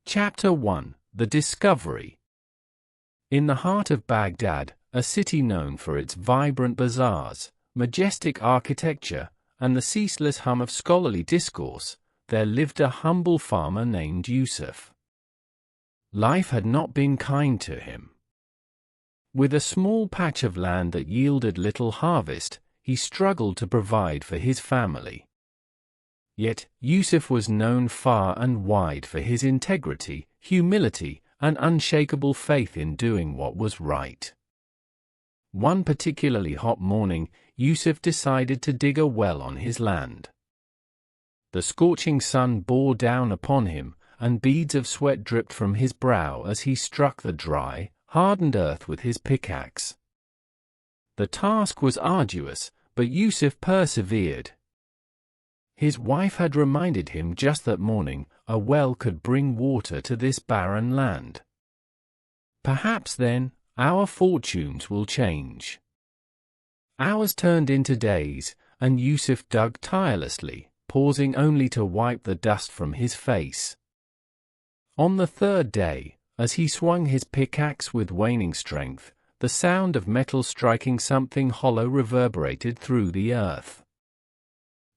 Chapter 1: The Discovery. In the heart of Baghdad, a city known for its vibrant bazaars, majestic architecture, and the ceaseless hum of scholarly discourse, there lived a humble farmer named Yusuf. Life had not been kind to him. With a small patch of land that yielded little harvest, he struggled to provide for his family. Yet, Yusuf was known far and wide for his integrity, humility, and unshakable faith in doing what was right. One particularly hot morning, Yusuf decided to dig a well on his land. The scorching sun bore down upon him, and beads of sweat dripped from his brow as he struck the dry, hardened earth with his pickaxe. The task was arduous, but Yusuf persevered. His wife had reminded him just that morning, a well could bring water to this barren land. Perhaps then, our fortunes will change. Hours turned into days, and Yusuf dug tirelessly, pausing only to wipe the dust from his face. On the third day, as he swung his pickaxe with waning strength, the sound of metal striking something hollow reverberated through the earth.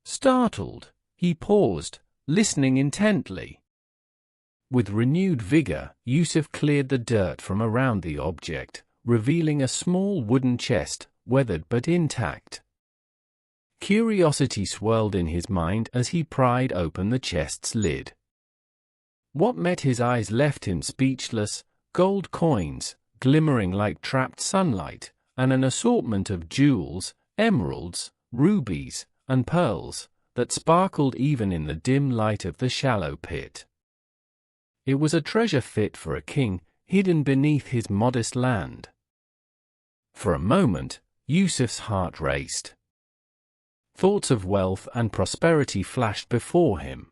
Startled, he paused, listening intently. With renewed vigor, Yusuf cleared the dirt from around the object, revealing a small wooden chest, weathered but intact. Curiosity swirled in his mind as he pried open the chest's lid. What met his eyes left him speechless: gold coins, glimmering like trapped sunlight, and an assortment of jewels, emeralds, rubies, and pearls, that sparkled even in the dim light of the shallow pit. It was a treasure fit for a king, hidden beneath his modest land. For a moment, Yusuf's heart raced. Thoughts of wealth and prosperity flashed before him.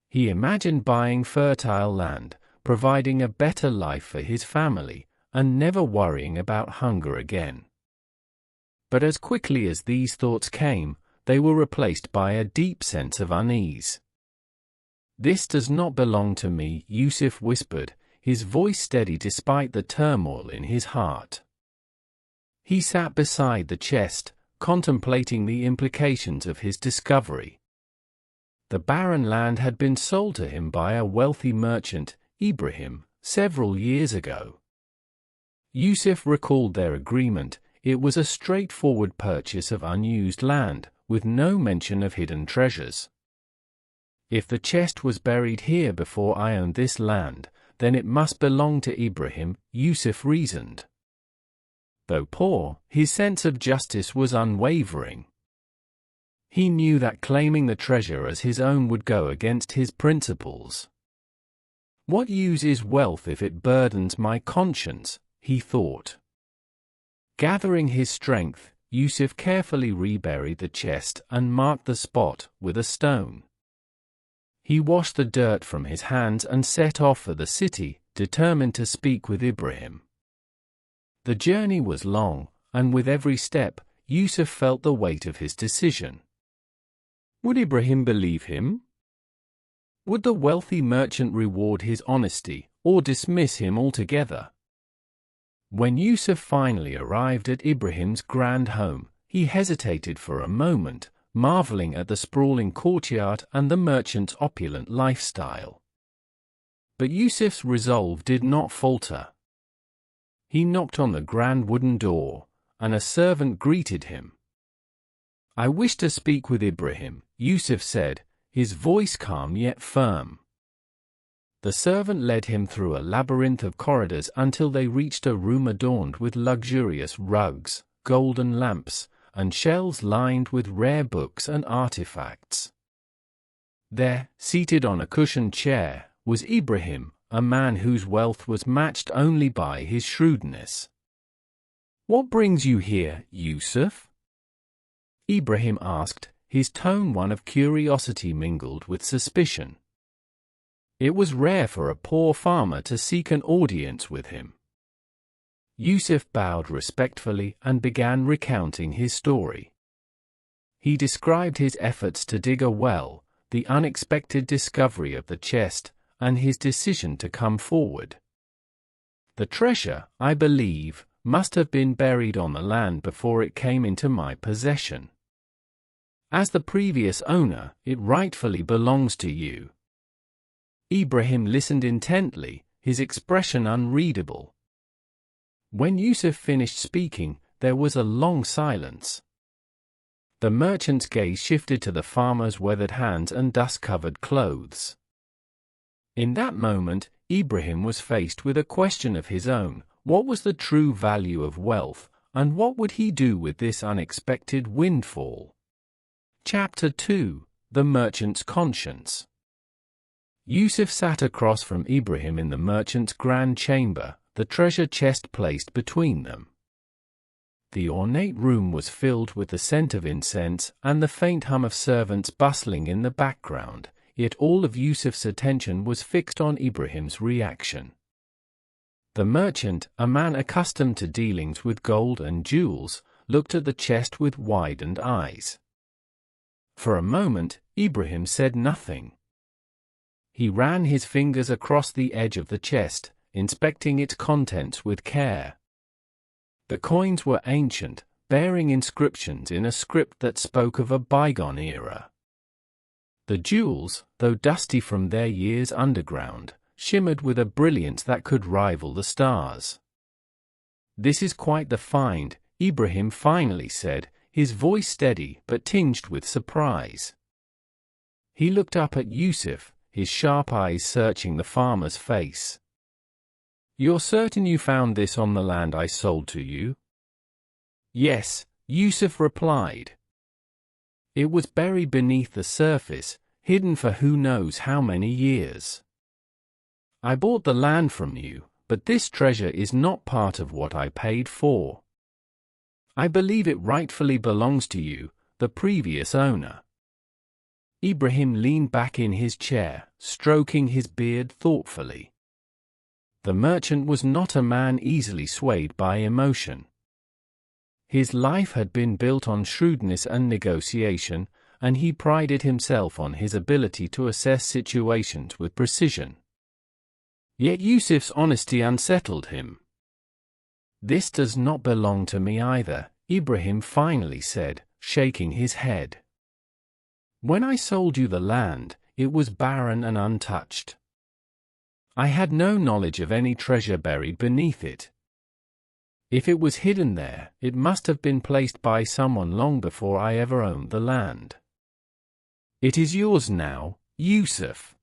He imagined buying fertile land, providing a better life for his family, and never worrying about hunger again. But as quickly as these thoughts came, they were replaced by a deep sense of unease. "This does not belong to me," Yusuf whispered, his voice steady despite the turmoil in his heart. He sat beside the chest, contemplating the implications of his discovery. The barren land had been sold to him by a wealthy merchant, Ibrahim, several years ago. Yusuf recalled their agreement. It was a straightforward purchase of unused land, with no mention of hidden treasures. If the chest was buried here before I owned this land, then it must belong to Ibrahim, Yusuf reasoned. Though poor, his sense of justice was unwavering. He knew that claiming the treasure as his own would go against his principles. "What use is wealth if it burdens my conscience?" he thought. Gathering his strength, Yusuf carefully reburied the chest and marked the spot with a stone. He washed the dirt from his hands and set off for the city, determined to speak with Ibrahim. The journey was long, and with every step, Yusuf felt the weight of his decision. Would Ibrahim believe him? Would the wealthy merchant reward his honesty, or dismiss him altogether? When Yusuf finally arrived at Ibrahim's grand home, he hesitated for a moment, marveling at the sprawling courtyard and the merchant's opulent lifestyle. But Yusuf's resolve did not falter. He knocked on the grand wooden door, and a servant greeted him. "I wish to speak with Ibrahim," Yusuf said, his voice calm yet firm. The servant led him through a labyrinth of corridors until they reached a room adorned with luxurious rugs, golden lamps, and shelves lined with rare books and artifacts. There, seated on a cushioned chair, was Ibrahim, a man whose wealth was matched only by his shrewdness. "What brings you here, Yusuf?" Ibrahim asked, his tone one of curiosity mingled with suspicion. It was rare for a poor farmer to seek an audience with him. Yusuf bowed respectfully and began recounting his story. He described his efforts to dig a well, the unexpected discovery of the chest, and his decision to come forward. The treasure, I believe, must have been buried on the land before it came into my possession. As the previous owner, it rightfully belongs to you. Ibrahim listened intently, his expression unreadable. When Yusuf finished speaking, there was a long silence. The merchant's gaze shifted to the farmer's weathered hands and dust-covered clothes. In that moment, Ibrahim was faced with a question of his own: what was the true value of wealth, and what would he do with this unexpected windfall? Chapter 2: The Merchant's Conscience. Yusuf sat across from Ibrahim in the merchant's grand chamber, the treasure chest placed between them. The ornate room was filled with the scent of incense and the faint hum of servants bustling in the background, yet all of Yusuf's attention was fixed on Ibrahim's reaction. The merchant, a man accustomed to dealings with gold and jewels, looked at the chest with widened eyes. For a moment, Ibrahim said nothing. He ran his fingers across the edge of the chest, inspecting its contents with care. The coins were ancient, bearing inscriptions in a script that spoke of a bygone era. The jewels, though dusty from their years underground, shimmered with a brilliance that could rival the stars. "This is quite the find," Ibrahim finally said, his voice steady but tinged with surprise. He looked up at Yusuf, his sharp eyes searching the farmer's face. "You're certain you found this on the land I sold to you?" "Yes," Yusuf replied. "It was buried beneath the surface, hidden for who knows how many years. I bought the land from you, but this treasure is not part of what I paid for. I believe it rightfully belongs to you, the previous owner." Ibrahim leaned back in his chair, stroking his beard thoughtfully. The merchant was not a man easily swayed by emotion. His life had been built on shrewdness and negotiation, and he prided himself on his ability to assess situations with precision. Yet Yusuf's honesty unsettled him. "This does not belong to me either," Ibrahim finally said, shaking his head. "When I sold you the land, it was barren and untouched. I had no knowledge of any treasure buried beneath it. If it was hidden there, it must have been placed by someone long before I ever owned the land. It is yours now, Yusuf.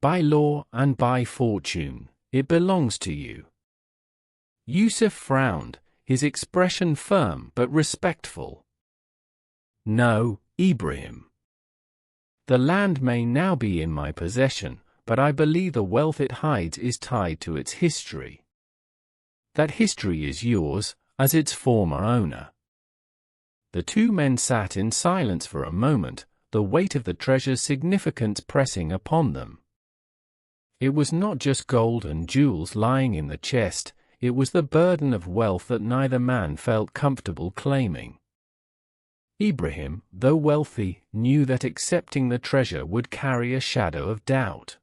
By law and by fortune, it belongs to you." Yusuf frowned, his expression firm but respectful. "No, Ibrahim. The land may now be in my possession, but I believe the wealth it hides is tied to its history. That history is yours, as its former owner." The two men sat in silence for a moment, the weight of the treasure's significance pressing upon them. It was not just gold and jewels lying in the chest, it was the burden of wealth that neither man felt comfortable claiming. Ibrahim, though wealthy, knew that accepting the treasure would carry a shadow of doubt.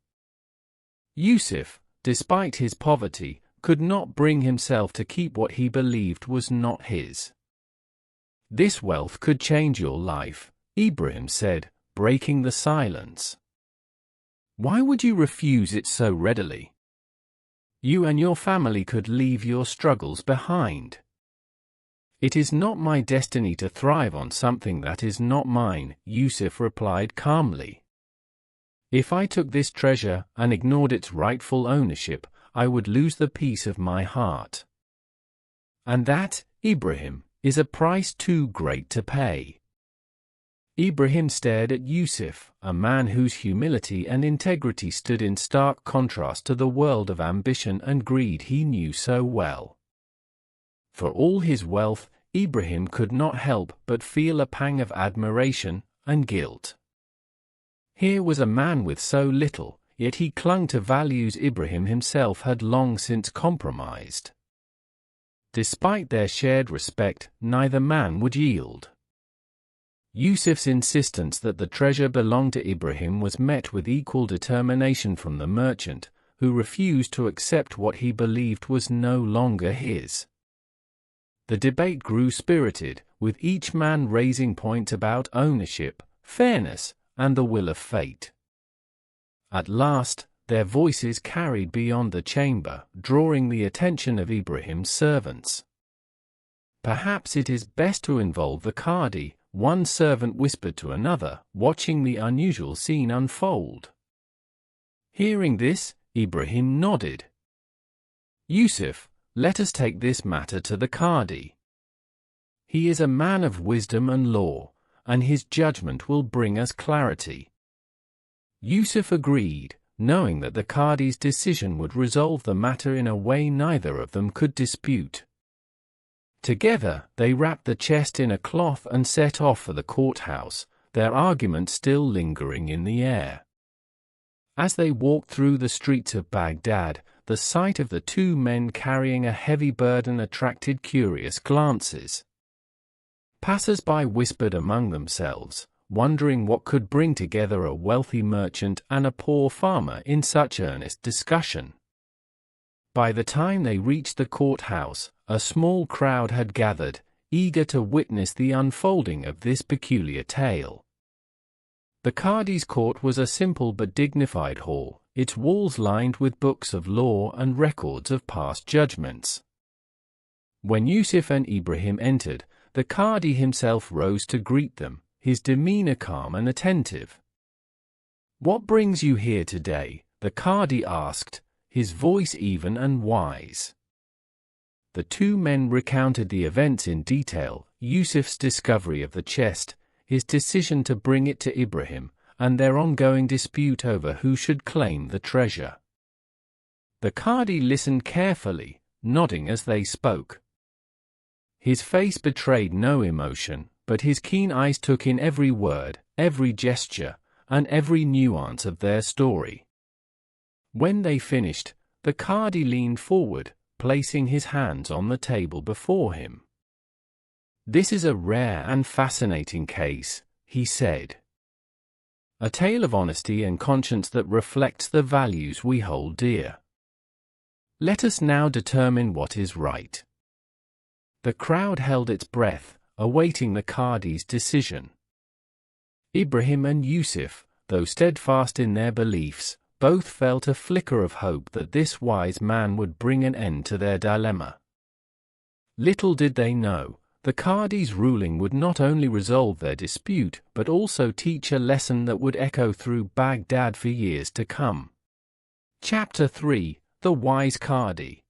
Yusuf, despite his poverty, could not bring himself to keep what he believed was not his. "This wealth could change your life," Ibrahim said, breaking the silence. "Why would you refuse it so readily? You and your family could leave your struggles behind." "It is not my destiny to thrive on something that is not mine," Yusuf replied calmly. "If I took this treasure and ignored its rightful ownership, I would lose the peace of my heart. And that, Ibrahim, is a price too great to pay." Ibrahim stared at Yusuf, a man whose humility and integrity stood in stark contrast to the world of ambition and greed he knew so well. For all his wealth, Ibrahim could not help but feel a pang of admiration and guilt. Here was a man with so little, yet he clung to values Ibrahim himself had long since compromised. Despite their shared respect, neither man would yield. Yusuf's insistence that the treasure belonged to Ibrahim was met with equal determination from the merchant, who refused to accept what he believed was no longer his. The debate grew spirited, with each man raising points about ownership, fairness, and the will of fate. At last, their voices carried beyond the chamber, drawing the attention of Ibrahim's servants. "Perhaps it is best to involve the qadi," one servant whispered to another, watching the unusual scene unfold. Hearing this, Ibrahim nodded. "Yusuf, let us take this matter to the qadi. He is a man of wisdom and law, and his judgment will bring us clarity." Yusuf agreed, knowing that the qadi's decision would resolve the matter in a way neither of them could dispute. Together, they wrapped the chest in a cloth and set off for the courthouse, their argument still lingering in the air. As they walked through the streets of Baghdad, the sight of the two men carrying a heavy burden attracted curious glances. Passers-by whispered among themselves, wondering what could bring together a wealthy merchant and a poor farmer in such earnest discussion. By the time they reached the courthouse, a small crowd had gathered, eager to witness the unfolding of this peculiar tale. The qadi's court was a simple but dignified hall, its walls lined with books of law and records of past judgments. When Yusuf and Ibrahim entered, the qadi himself rose to greet them, his demeanor calm and attentive. "What brings you here today?" the qadi asked, his voice even and wise. The two men recounted the events in detail, Yusuf's discovery of the chest, his decision to bring it to Ibrahim, and their ongoing dispute over who should claim the treasure. The qadi listened carefully, nodding as they spoke. His face betrayed no emotion, but his keen eyes took in every word, every gesture, and every nuance of their story. When they finished, the qadi leaned forward, placing his hands on the table before him. "This is a rare and fascinating case," he said. "A tale of honesty and conscience that reflects the values we hold dear. Let us now determine what is right." The crowd held its breath, awaiting the qadi's decision. Ibrahim and Yusuf, though steadfast in their beliefs, both felt a flicker of hope that this wise man would bring an end to their dilemma. Little did they know, the qadi's ruling would not only resolve their dispute but also teach a lesson that would echo through Baghdad for years to come. Chapter 3: The Wise Qadi.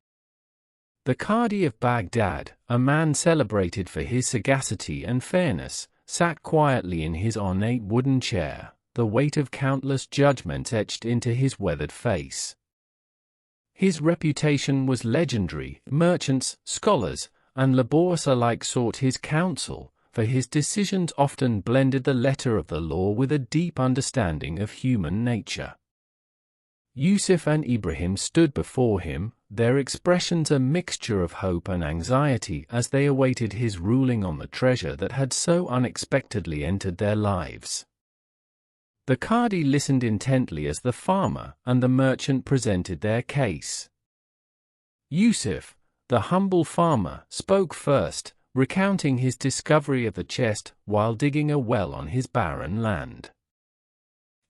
The qadi of Baghdad, a man celebrated for his sagacity and fairness, sat quietly in his ornate wooden chair, the weight of countless judgments etched into his weathered face. His reputation was legendary. Merchants, scholars, and laborers alike sought his counsel, for his decisions often blended the letter of the law with a deep understanding of human nature. Yusuf and Ibrahim stood before him, their expressions a mixture of hope and anxiety as they awaited his ruling on the treasure that had so unexpectedly entered their lives. The qadi listened intently as the farmer and the merchant presented their case. Yusuf, the humble farmer, spoke first, recounting his discovery of the chest while digging a well on his barren land.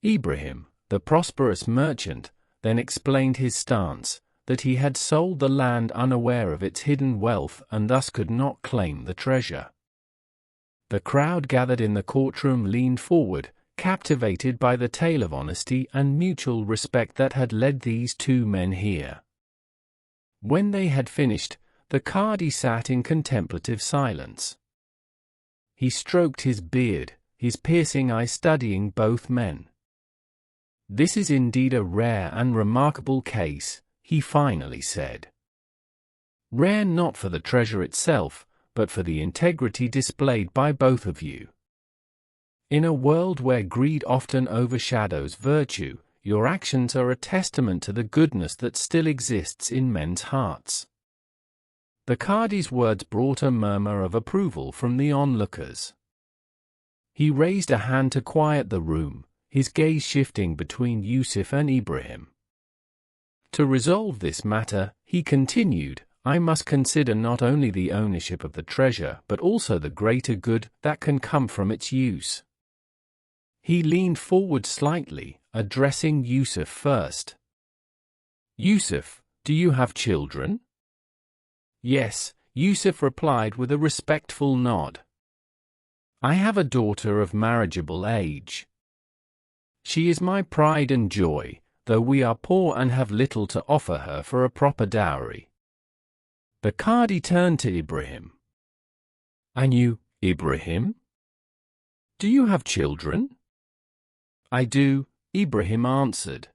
Ibrahim, the prosperous merchant, then explained his stance, that he had sold the land unaware of its hidden wealth and thus could not claim the treasure. The crowd gathered in the courtroom leaned forward, captivated by the tale of honesty and mutual respect that had led these two men here. When they had finished, the qadi sat in contemplative silence. He stroked his beard, his piercing eye studying both men. "This is indeed a rare and remarkable case," he finally said. "Rare not for the treasure itself, but for the integrity displayed by both of you. In a world where greed often overshadows virtue, your actions are a testament to the goodness that still exists in men's hearts." The qadi's words brought a murmur of approval from the onlookers. He raised a hand to quiet the room, his gaze shifting between Yusuf and Ibrahim. To resolve this matter, he continued, I must consider not only the ownership of the treasure but also the greater good that can come from its use. He leaned forward slightly, addressing Yusuf first. Yusuf, do you have children? Yes, Yusuf replied with a respectful nod. I have a daughter of marriageable age. She is my pride and joy, though we are poor and have little to offer her for a proper dowry. The qadi turned to Ibrahim. And you, Ibrahim? Do you have children? I do, Ibrahim answered.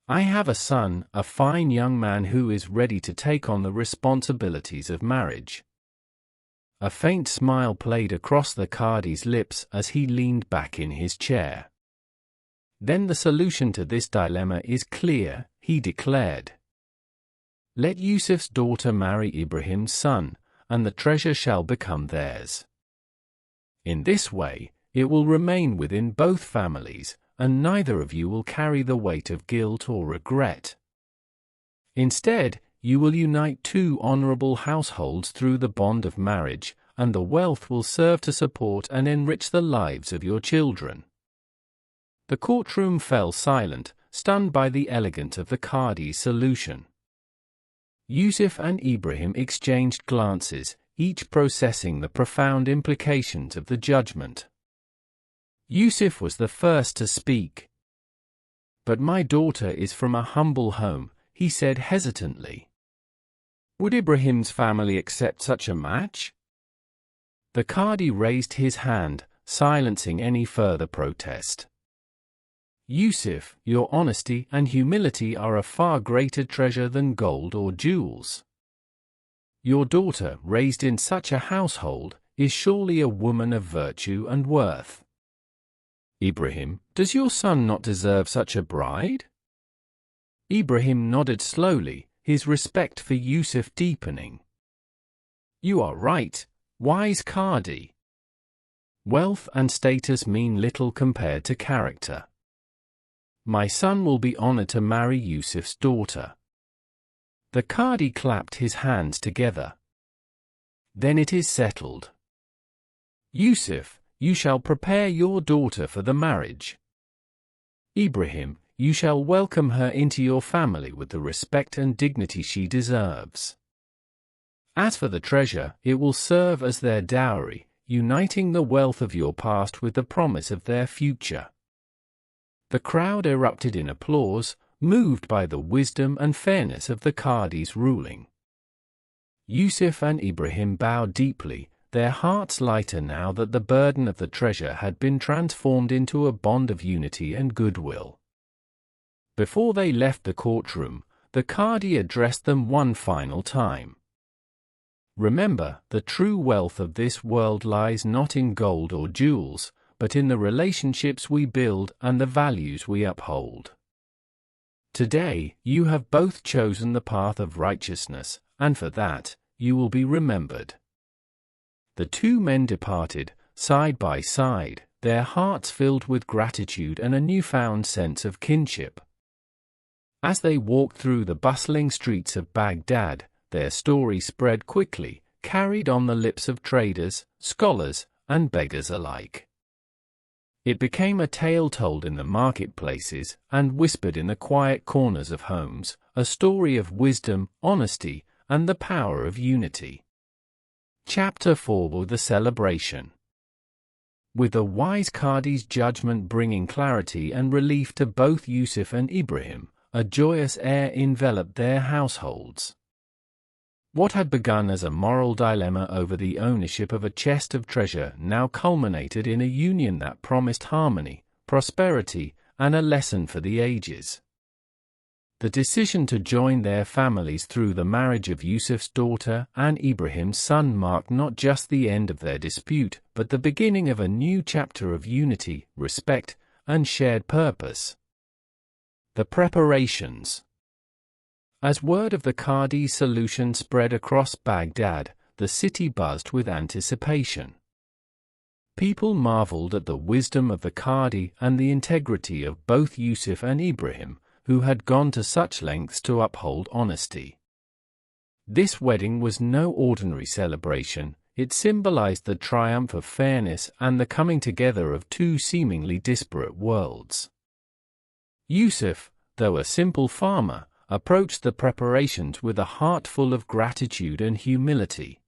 I have a son, a fine young man who is ready to take on the responsibilities of marriage. A faint smile played across the qadi's lips as he leaned back in his chair. Then the solution to this dilemma is clear, he declared. Let Yusuf's daughter marry Ibrahim's son, and the treasure shall become theirs. In this way, it will remain within both families, and neither of you will carry the weight of guilt or regret. Instead, you will unite two honorable households through the bond of marriage, and the wealth will serve to support and enrich the lives of your children. The courtroom fell silent, stunned by the elegance of the qadi's solution. Yusuf and Ibrahim exchanged glances, each processing the profound implications of the judgment. Yusuf was the first to speak. But my daughter is from a humble home, he said hesitantly. Would Ibrahim's family accept such a match? The qadi raised his hand, silencing any further protest. Yusuf, your honesty and humility are a far greater treasure than gold or jewels. Your daughter, raised in such a household, is surely a woman of virtue and worth. Ibrahim, does your son not deserve such a bride? Ibrahim nodded slowly, his respect for Yusuf deepening. You are right, wise qadi. Wealth and status mean little compared to character. My son will be honored to marry Yusuf's daughter. The qadi clapped his hands together. Then it is settled. Yusuf, you shall prepare your daughter for the marriage. Ibrahim, you shall welcome her into your family with the respect and dignity she deserves. As for the treasure, it will serve as their dowry, uniting the wealth of your past with the promise of their future. The crowd erupted in applause, moved by the wisdom and fairness of the qadi's ruling. Yusuf and Ibrahim bowed deeply, their hearts lighter now that the burden of the treasure had been transformed into a bond of unity and goodwill. Before they left the courtroom, the qadi addressed them one final time. Remember, the true wealth of this world lies not in gold or jewels, but in the relationships we build and the values we uphold. Today, you have both chosen the path of righteousness, and for that, you will be remembered. The two men departed, side by side, their hearts filled with gratitude and a newfound sense of kinship. As they walked through the bustling streets of Baghdad, their story spread quickly, carried on the lips of traders, scholars, and beggars alike. It became a tale told in the marketplaces and whispered in the quiet corners of homes, a story of wisdom, honesty, and the power of unity. Chapter 4: The Celebration. With the wise qadi's judgment bringing clarity and relief to both Yusuf and Ibrahim, a joyous air enveloped their households. What had begun as a moral dilemma over the ownership of a chest of treasure now culminated in a union that promised harmony, prosperity, and a lesson for the ages. The decision to join their families through the marriage of Yusuf's daughter and Ibrahim's son marked not just the end of their dispute, but the beginning of a new chapter of unity, respect, and shared purpose. The preparations. As word of the qadi's solution spread across Baghdad, the city buzzed with anticipation. People marveled at the wisdom of the qadi and the integrity of both Yusuf and Ibrahim, who had gone to such lengths to uphold honesty. This wedding was no ordinary celebration. It symbolized the triumph of fairness and the coming together of two seemingly disparate worlds. Yusuf, though a simple farmer, approached the preparations with a heart full of gratitude and humility.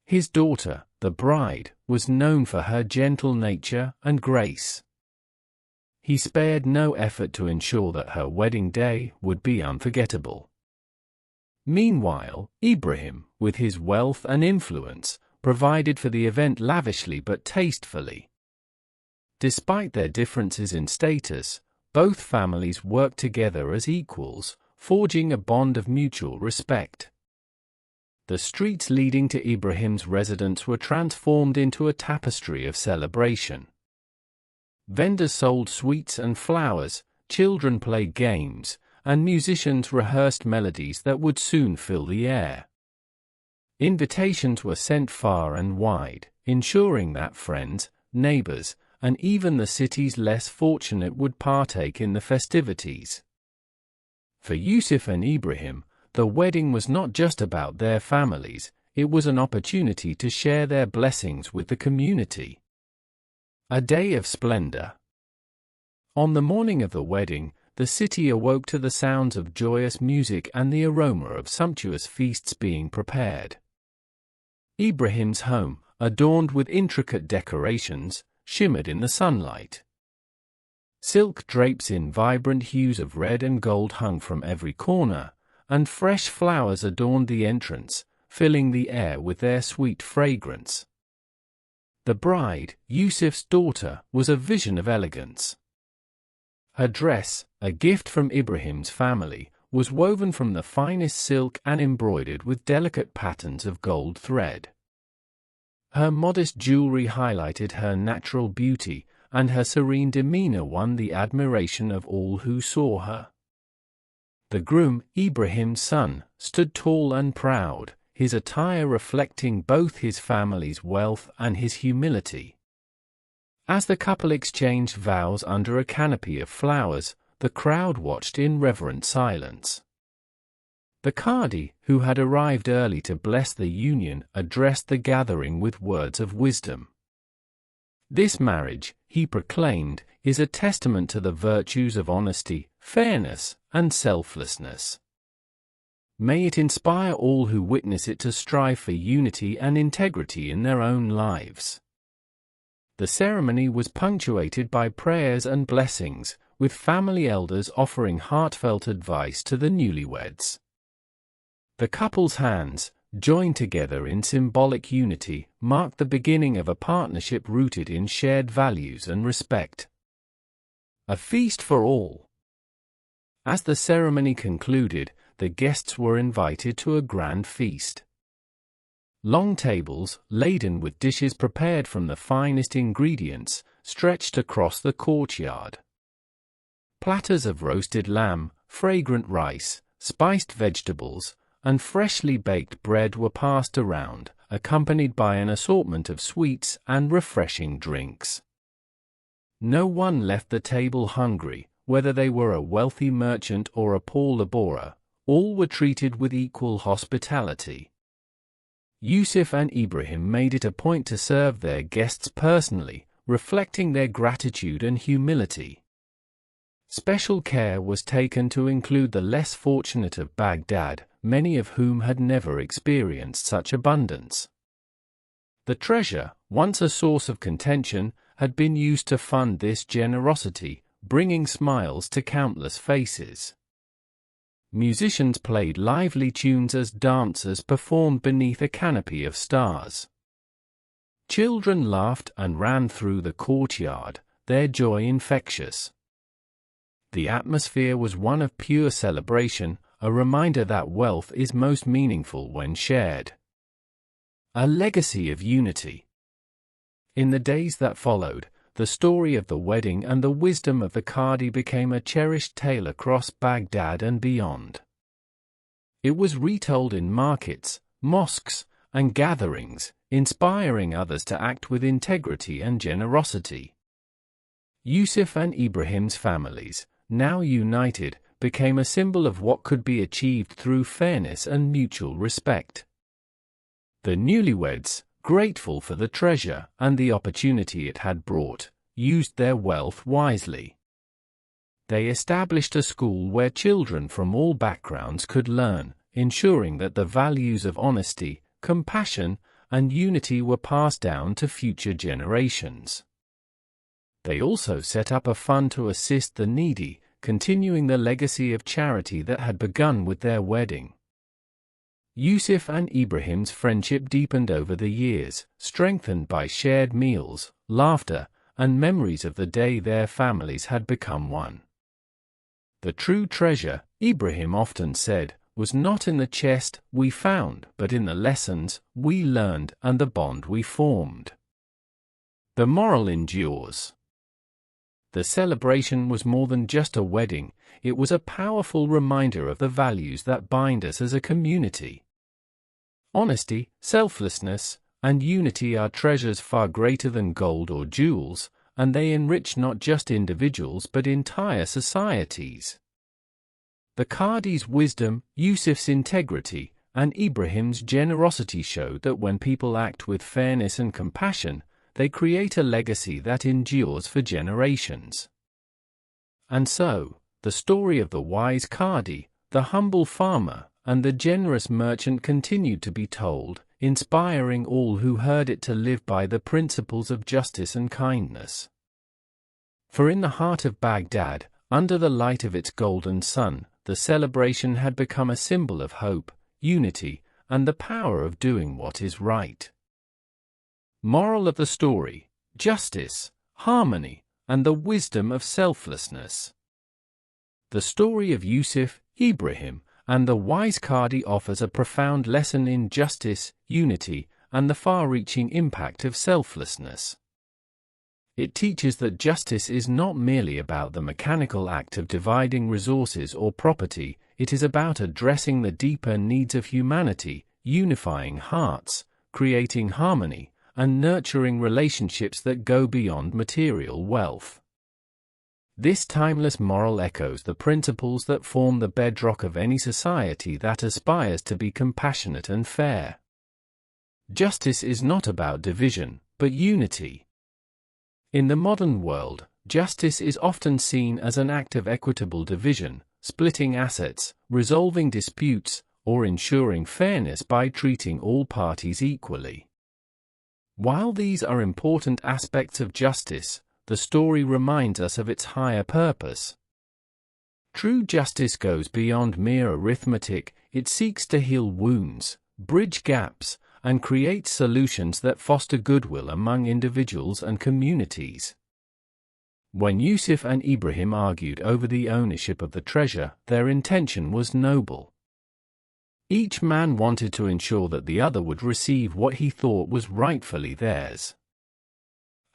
His daughter, the bride, was known for her gentle nature and grace. He spared no effort to ensure that her wedding day would be unforgettable. Meanwhile, Ibrahim, with his wealth and influence, provided for the event lavishly but tastefully. Despite their differences in status, both families worked together as equals, forging a bond of mutual respect. The streets leading to Ibrahim's residence were transformed into a tapestry of celebration. Vendors sold sweets and flowers, children played games, and musicians rehearsed melodies that would soon fill the air. Invitations were sent far and wide, ensuring that friends, neighbors, and even the city's less fortunate would partake in the festivities. For Yusuf and Ibrahim, the wedding was not just about their families, it was an opportunity to share their blessings with the community. A day of splendor. On the morning of the wedding, the city awoke to the sounds of joyous music and the aroma of sumptuous feasts being prepared. Ibrahim's home, adorned with intricate decorations, shimmered in the sunlight. Silk drapes in vibrant hues of red and gold hung from every corner, and fresh flowers adorned the entrance, filling the air with their sweet fragrance. The bride, Yusuf's daughter, was a vision of elegance. Her dress, a gift from Ibrahim's family, was woven from the finest silk and embroidered with delicate patterns of gold thread. Her modest jewelry highlighted her natural beauty, and her serene demeanor won the admiration of all who saw her. The groom, Ibrahim's son, stood tall and proud, his attire reflecting both his family's wealth and his humility. As the couple exchanged vows under a canopy of flowers, the crowd watched in reverent silence. The qadi, who had arrived early to bless the union, addressed the gathering with words of wisdom. This marriage, he proclaimed, is a testament to the virtues of honesty, fairness, and selflessness. May it inspire all who witness it to strive for unity and integrity in their own lives. The ceremony was punctuated by prayers and blessings, with family elders offering heartfelt advice to the newlyweds. The couple's hands, joined together in symbolic unity, marked the beginning of a partnership rooted in shared values and respect. A feast for all. As the ceremony concluded, the guests were invited to a grand feast. Long tables, laden with dishes prepared from the finest ingredients, stretched across the courtyard. Platters of roasted lamb, fragrant rice, spiced vegetables, and freshly baked bread were passed around, accompanied by an assortment of sweets and refreshing drinks. No one left the table hungry, whether they were a wealthy merchant or a poor laborer. All were treated with equal hospitality. Yusuf and Ibrahim made it a point to serve their guests personally, reflecting their gratitude and humility. Special care was taken to include the less fortunate of Baghdad, many of whom had never experienced such abundance. The treasure, once a source of contention, had been used to fund this generosity, bringing smiles to countless faces. Musicians played lively tunes as dancers performed beneath a canopy of stars. Children laughed and ran through the courtyard, their joy infectious. The atmosphere was one of pure celebration, a reminder that wealth is most meaningful when shared. A legacy of unity. In the days that followed, the story of the wedding and the wisdom of the qadi became a cherished tale across Baghdad and beyond. It was retold in markets, mosques, and gatherings, inspiring others to act with integrity and generosity. Yusuf and Ibrahim's families, now united, became a symbol of what could be achieved through fairness and mutual respect. The newlyweds, grateful for the treasure and the opportunity it had brought, used their wealth wisely. They established a school where children from all backgrounds could learn, ensuring that the values of honesty, compassion, and unity were passed down to future generations. They also set up a fund to assist the needy, continuing the legacy of charity that had begun with their wedding. Yusuf and Ibrahim's friendship deepened over the years, strengthened by shared meals, laughter, and memories of the day their families had become one. The true treasure, Ibrahim often said, was not in the chest we found, but in the lessons we learned and the bond we formed. The moral endures. The celebration was more than just a wedding, it was a powerful reminder of the values that bind us as a community. Honesty, selflessness, and unity are treasures far greater than gold or jewels, and they enrich not just individuals but entire societies. The Qadi's wisdom, Yusuf's integrity, and Ibrahim's generosity showed that when people act with fairness and compassion, they create a legacy that endures for generations. And so, the story of the wise qadi, the humble farmer, and the generous merchant continued to be told, inspiring all who heard it to live by the principles of justice and kindness. For in the heart of Baghdad, under the light of its golden sun, the celebration had become a symbol of hope, unity, and the power of doing what is right. Moral of the story: justice, harmony, and the wisdom of selflessness. The story of Yusuf, Ibrahim, and the wise qadi offers a profound lesson in justice, unity, and the far-reaching impact of selflessness. It teaches that justice is not merely about the mechanical act of dividing resources or property, it is about addressing the deeper needs of humanity, unifying hearts, creating harmony, and nurturing relationships that go beyond material wealth. This timeless moral echoes the principles that form the bedrock of any society that aspires to be compassionate and fair. Justice is not about division, but unity. In the modern world, justice is often seen as an act of equitable division, splitting assets, resolving disputes, or ensuring fairness by treating all parties equally. While these are important aspects of justice, the story reminds us of its higher purpose. True justice goes beyond mere arithmetic, it seeks to heal wounds, bridge gaps, and create solutions that foster goodwill among individuals and communities. When Yusuf and Ibrahim argued over the ownership of the treasure, their intention was noble. Each man wanted to ensure that the other would receive what he thought was rightfully theirs.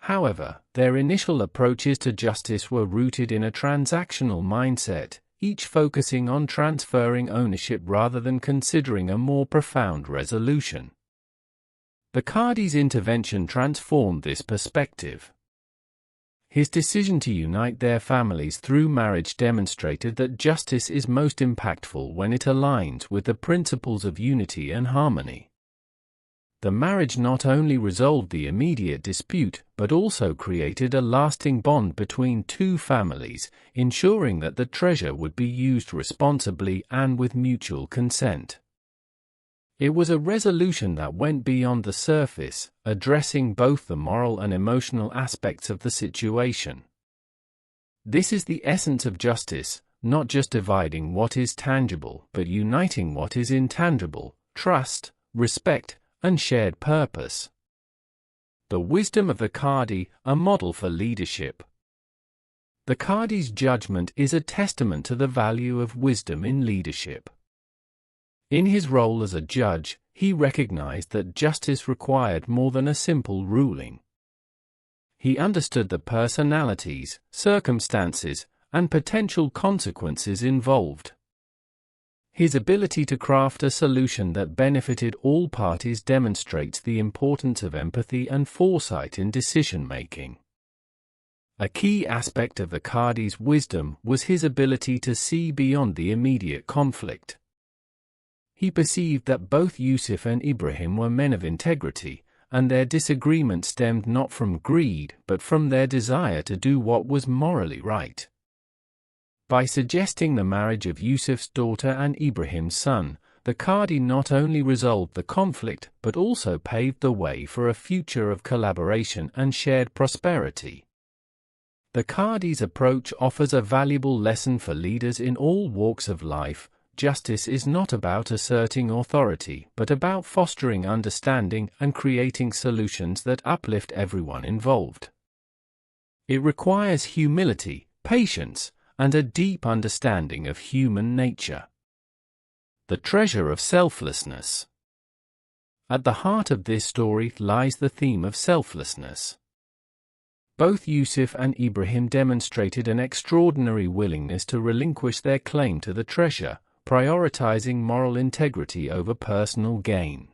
However, their initial approaches to justice were rooted in a transactional mindset, each focusing on transferring ownership rather than considering a more profound resolution. The qadi's intervention transformed this perspective. His decision to unite their families through marriage demonstrated that justice is most impactful when it aligns with the principles of unity and harmony. The marriage not only resolved the immediate dispute, but also created a lasting bond between two families, ensuring that the treasure would be used responsibly and with mutual consent. It was a resolution that went beyond the surface, addressing both the moral and emotional aspects of the situation. This is the essence of justice, not just dividing what is tangible, but uniting what is intangible: trust, respect, and shared purpose. The wisdom of the qadi, a model for leadership. The qadi's judgment is a testament to the value of wisdom in leadership. In his role as a judge, he recognized that justice required more than a simple ruling. He understood the personalities, circumstances, and potential consequences involved. His ability to craft a solution that benefited all parties demonstrates the importance of empathy and foresight in decision-making. A key aspect of the qadi's wisdom was his ability to see beyond the immediate conflict. He perceived that both Yusuf and Ibrahim were men of integrity, and their disagreement stemmed not from greed but from their desire to do what was morally right. By suggesting the marriage of Yusuf's daughter and Ibrahim's son, the qadi not only resolved the conflict but also paved the way for a future of collaboration and shared prosperity. The qadi's approach offers a valuable lesson for leaders in all walks of life. Justice is not about asserting authority but about fostering understanding and creating solutions that uplift everyone involved. It requires humility, patience, and a deep understanding of human nature. The treasure of selflessness. At the heart of this story lies the theme of selflessness. Both Yusuf and Ibrahim demonstrated an extraordinary willingness to relinquish their claim to the treasure, prioritizing moral integrity over personal gain.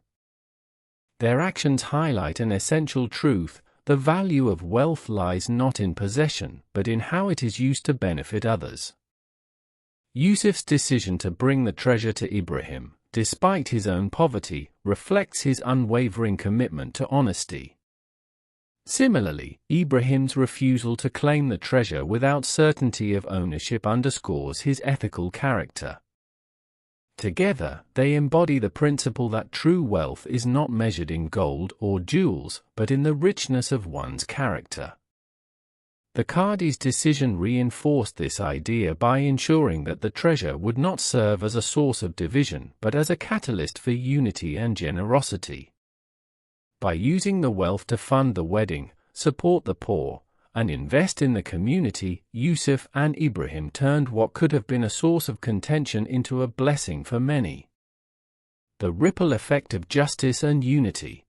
Their actions highlight an essential truth: the value of wealth lies not in possession, but in how it is used to benefit others. Yusuf's decision to bring the treasure to Ibrahim, despite his own poverty, reflects his unwavering commitment to honesty. Similarly, Ibrahim's refusal to claim the treasure without certainty of ownership underscores his ethical character. Together, they embody the principle that true wealth is not measured in gold or jewels, but in the richness of one's character. The qadi's decision reinforced this idea by ensuring that the treasure would not serve as a source of division but as a catalyst for unity and generosity. By using the wealth to fund the wedding, support the poor, and invest in the community, Yusuf and Ibrahim turned what could have been a source of contention into a blessing for many. The ripple effect of justice and unity.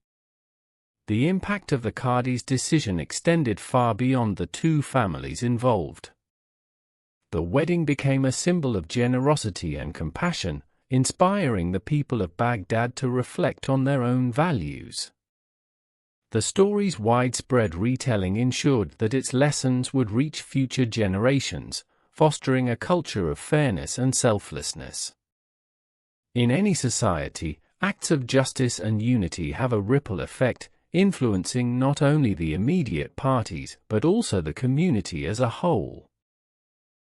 The impact of the qadi's decision extended far beyond the two families involved. The wedding became a symbol of generosity and compassion, inspiring the people of Baghdad to reflect on their own values. The story's widespread retelling ensured that its lessons would reach future generations, fostering a culture of fairness and selflessness. In any society, acts of justice and unity have a ripple effect, influencing not only the immediate parties but also the community as a whole.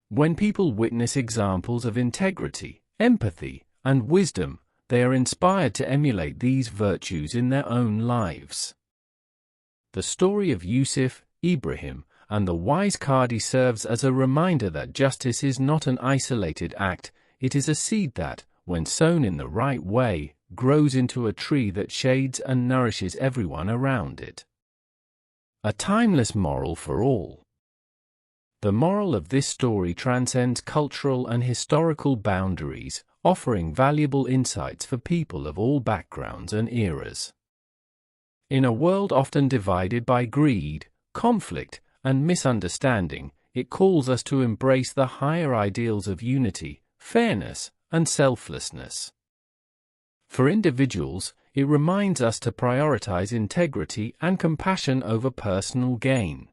When people witness examples of integrity, empathy, and wisdom, they are inspired to emulate these virtues in their own lives. The story of Yusuf, Ibrahim, and the wise qadi serves as a reminder that justice is not an isolated act, it is a seed that, when sown in the right way, grows into a tree that shades and nourishes everyone around it. A timeless moral for all. The moral of this story transcends cultural and historical boundaries, offering valuable insights for people of all backgrounds and eras. In a world often divided by greed, conflict, and misunderstanding, it calls us to embrace the higher ideals of unity, fairness, and selflessness. For individuals, it reminds us to prioritize integrity and compassion over personal gain.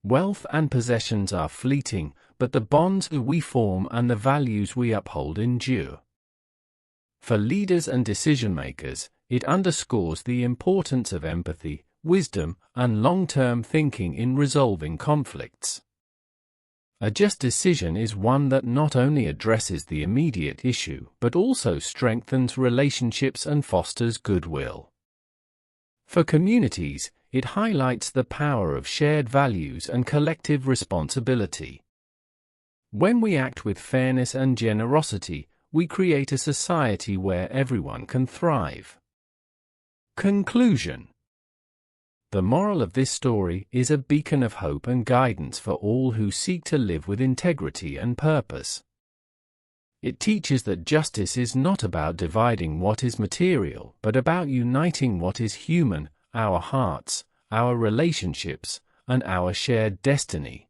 Wealth and possessions are fleeting, but the bonds we form and the values we uphold endure. For leaders and decision-makers, it underscores the importance of empathy, wisdom, and long-term thinking in resolving conflicts. A just decision is one that not only addresses the immediate issue but also strengthens relationships and fosters goodwill. For communities, it highlights the power of shared values and collective responsibility. When we act with fairness and generosity, we create a society where everyone can thrive. Conclusion. The moral of this story is a beacon of hope and guidance for all who seek to live with integrity and purpose. It teaches that justice is not about dividing what is material, but about uniting what is human, our hearts, our relationships, and our shared destiny.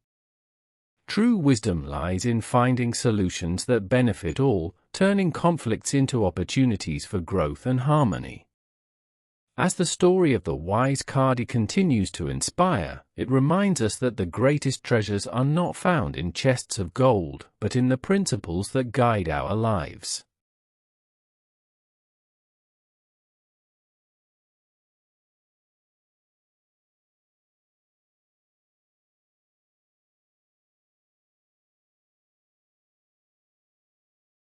True wisdom lies in finding solutions that benefit all, turning conflicts into opportunities for growth and harmony. As the story of the wise qadi continues to inspire, it reminds us that the greatest treasures are not found in chests of gold, but in the principles that guide our lives.